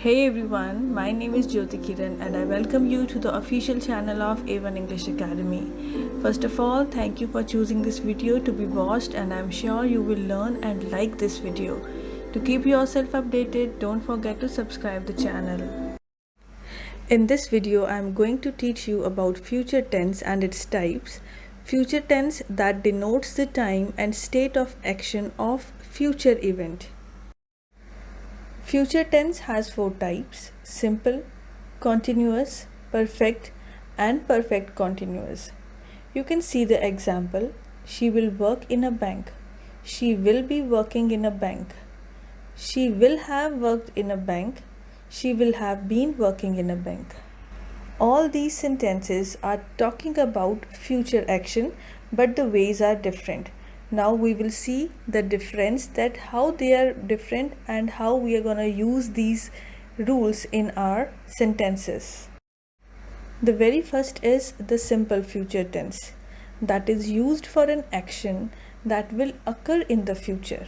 Hey everyone, my name is Jyoti Kiran and I welcome you to the official channel of A1 English Academy. First of all, thank you for choosing this video to be watched and I'm sure you will learn and like this video. To keep yourself updated, don't forget to subscribe the channel. In this video, I am going to teach you about future tense and its types. Future tense that denotes the time and state of action of future event. Future tense has four types: simple, continuous, perfect, and perfect continuous. You can see the example: she will work in a bank. She will be working in a bank. She will have worked in a bank. She will have been working in a bank. All these sentences are talking about future action, but the ways are different. Now we will see the difference, that how they are different and how we are going to use these rules in our sentences. The very first is the simple future tense, that is used for an action that will occur in the future.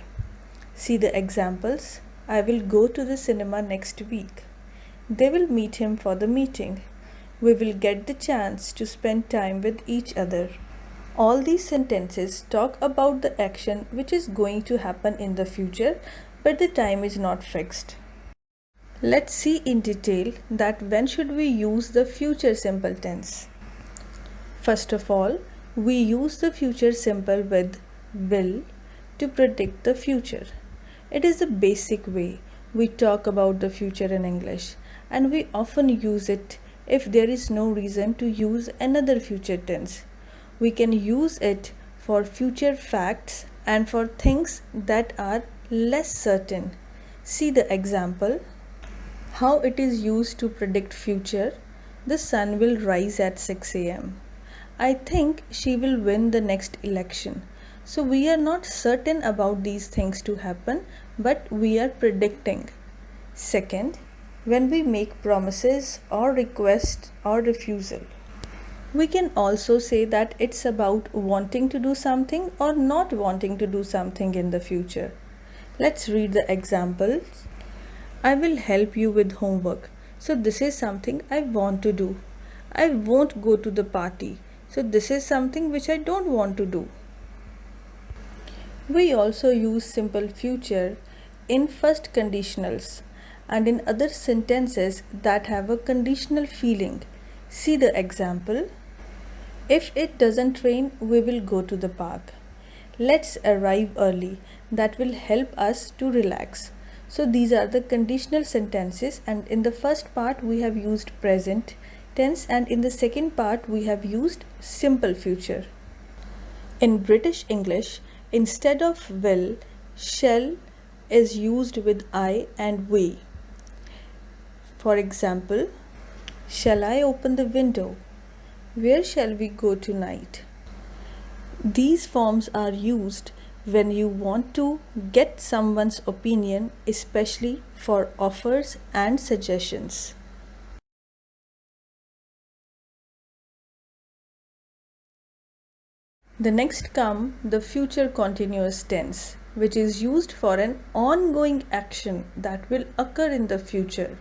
See the examples: I will go to the cinema next week. They will meet him for the meeting. We will get the chance to spend time with each other. All these sentences talk about the action which is going to happen in the future, but the time is not fixed. Let's see in detail that when should we use the future simple tense. First of all, we use the future simple with will to predict the future. It is the basic way we talk about the future in English, and we often use it if there is no reason to use another future tense. We can use it for future facts and for things that are less certain. See the example: how it is used to predict future. The sun will rise at 6 a.m. I think she will win the next election. So we are not certain about these things to happen, but we are predicting. Second, when we make promises or request or refusal. We can also say that it's about wanting to do something or not wanting to do something in the future. Let's read the examples. I will help you with homework. So this is something I want to do. I won't go to the party. So this is something which I don't want to do. We also use simple future in first conditionals and in other sentences that have a conditional feeling. See the example: if it doesn't rain, we will go to the park. Let's arrive early. That will help us to relax. So these are the conditional sentences, and in the first part we have used present tense and in the second part we have used simple future. In British English, instead of will, shall is used with I and we. For example, shall I open the window? Where shall we go tonight? These forms are used when you want to get someone's opinion, especially for offers and suggestions. The next come the future continuous tense, which is used for an ongoing action that will occur in the future.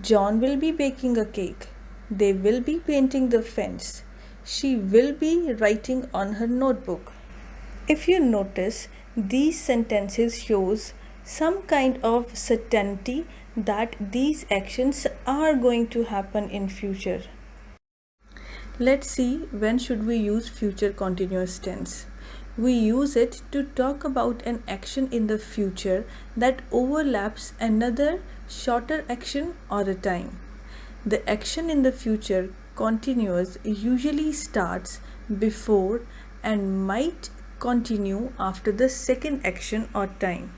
John will be baking a cake. They will be painting the fence. She will be writing on her notebook. If you notice, these sentences shows some kind of certainty that these actions are going to happen in future. Let's see when should we use future continuous tense. We use it to talk about an action in the future that overlaps another shorter action or a time. The action in the future continuous usually starts before and might continue after the second action or time.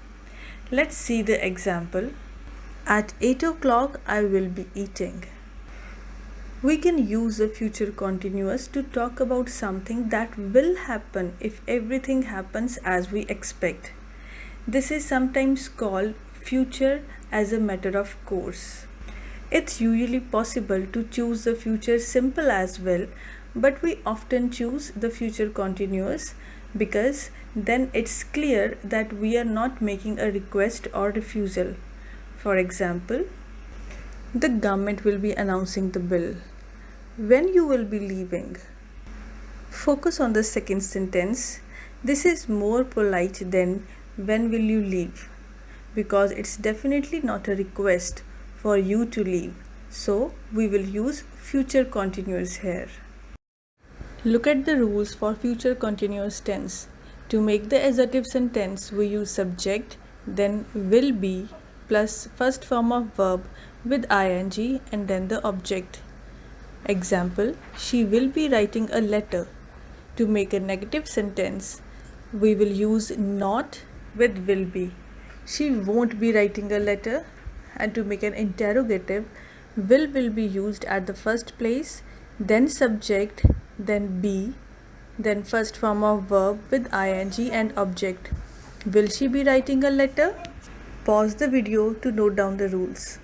Let's see the example. At 8 o'clock I will be eating. We can use the future continuous to talk about something that will happen if everything happens as we expect. This is sometimes called future as a matter of course. It's usually possible to choose the future simple as well, but we often choose the future continuous because then it's clear that we are not making a request or refusal. For example, The government will be announcing the bill. When you will be leaving. Focus on the second sentence. This is more polite than when will you leave, because it's definitely not a request for you to leave. So we will use future continuous here. Look at the rules for future continuous tense. To make the assertive sentence, we use subject, then will be plus first form of verb with ing and then the object. Example, she will be writing a letter. To make a negative sentence, we will use not with will be. She won't be writing a letter. And to make an interrogative, will be used at the first place, then subject, then be, then first form of verb with ing and object. Will she be writing a letter? Pause the video to note down the rules.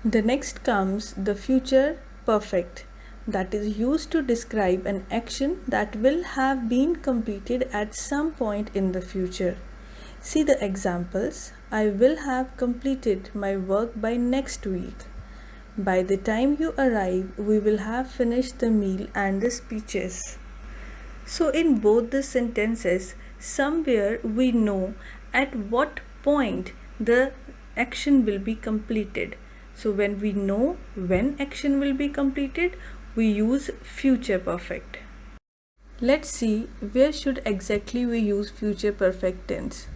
The next comes the future perfect, that is used to describe an action that will have been completed at some point in the future. See the examples. I will have completed my work by next week. By the time you arrive, we will have finished the meal and the speeches. So in both the sentences, somewhere we know at what point the action will be completed. So when we know when action will be completed, we use future perfect. Let's see where should exactly we use future perfect tense.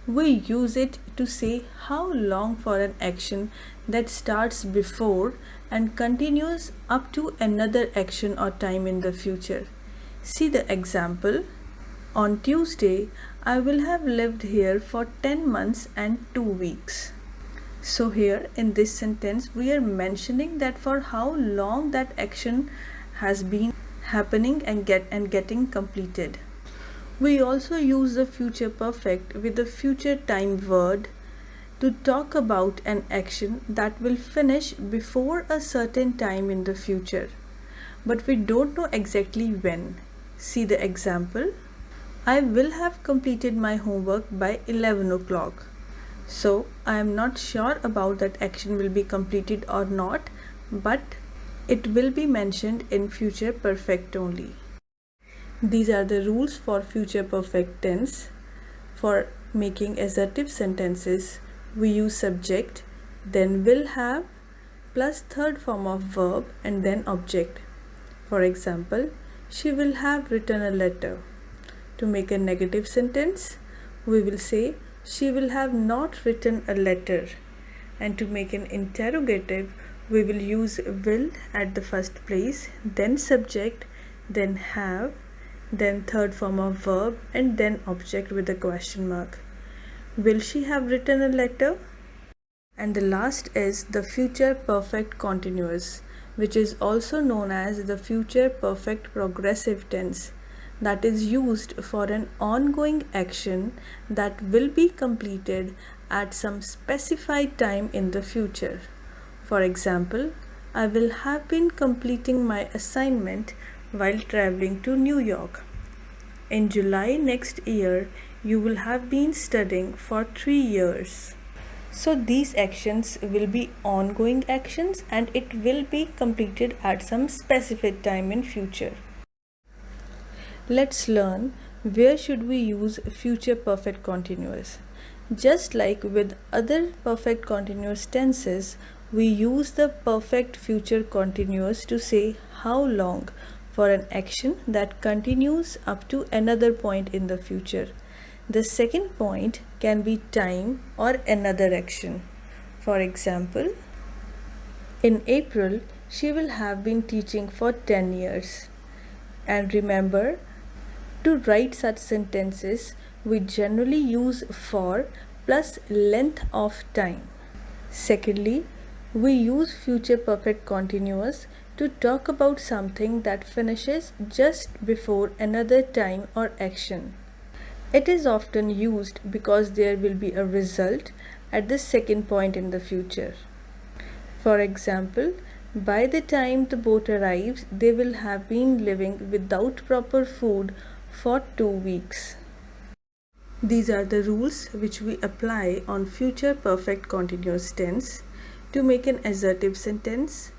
We use it to say how long for an action that starts before and continues up to another action or time in the future. See the example. On Tuesday, I will have lived here for 10 months and 2 weeks. So here in this sentence, we are mentioning that for how long that action has been happening and getting completed. We also use the future perfect with the future time word to talk about an action that will finish before a certain time in the future. But we don't know exactly when. See the example. I will have completed my homework by 11 o'clock. So I am not sure about that action will be completed or not, but it will be mentioned in future perfect only. These are the rules for future perfect tense. For making assertive sentences, we use subject, then will have, plus third form of verb and then object. For example, she will have written a letter. To make a negative sentence, we will say she will have not written a letter. And to make an interrogative, we will use will at the first place, then subject, then have, then third form of verb and then object with a question mark. Will she have written a letter? And the last is the future perfect continuous, which is also known as the future perfect progressive tense, that is used for an ongoing action that will be completed at some specified time in the future. For example, I will have been completing my assignment while traveling to New York. In July next year, you will have been studying for 3 years. So these actions will be ongoing actions and it will be completed at some specific time in future. Let's learn where should we use future perfect continuous. Just like with other perfect continuous tenses, we use the perfect future continuous to say how long for an action that continues up to another point in the future. The second point can be time or another action. For example, in April, she will have been teaching for 10 years. And remember, to write such sentences, we generally use for plus length of time. Secondly, we use future perfect continuous to talk about something that finishes just before another time or action. It is often used because there will be a result at the second point in the future. For example, by the time the boat arrives, they will have been living without proper food for 2 weeks. These are the rules which we apply on future perfect continuous tense. To make an assertive sentence,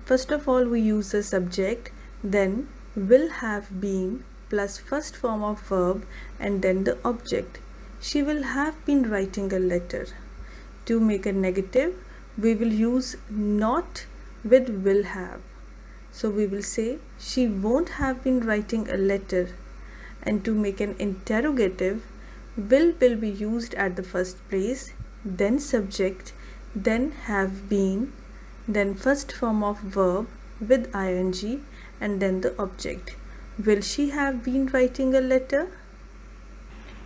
first of all we use the subject, then will have been plus first form of verb and then the object. She will have been writing a letter. To make a negative, we will use not with will have. So we will say she won't have been writing a letter. And to make an interrogative, will be used at the first place, then subject, then have been, then first form of verb with ing and then the object. Will she have been writing a letter?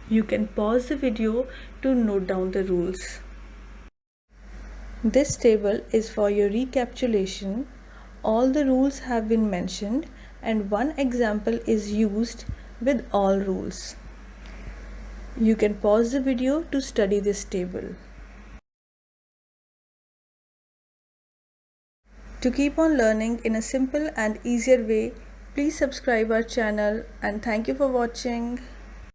You can pause the video to note down the rules. This table is for your recapitulation. All the rules have been mentioned and one example is used with all rules. You can pause the video to study this table. To keep on learning in a simple and easier way, please subscribe our channel and thank you for watching.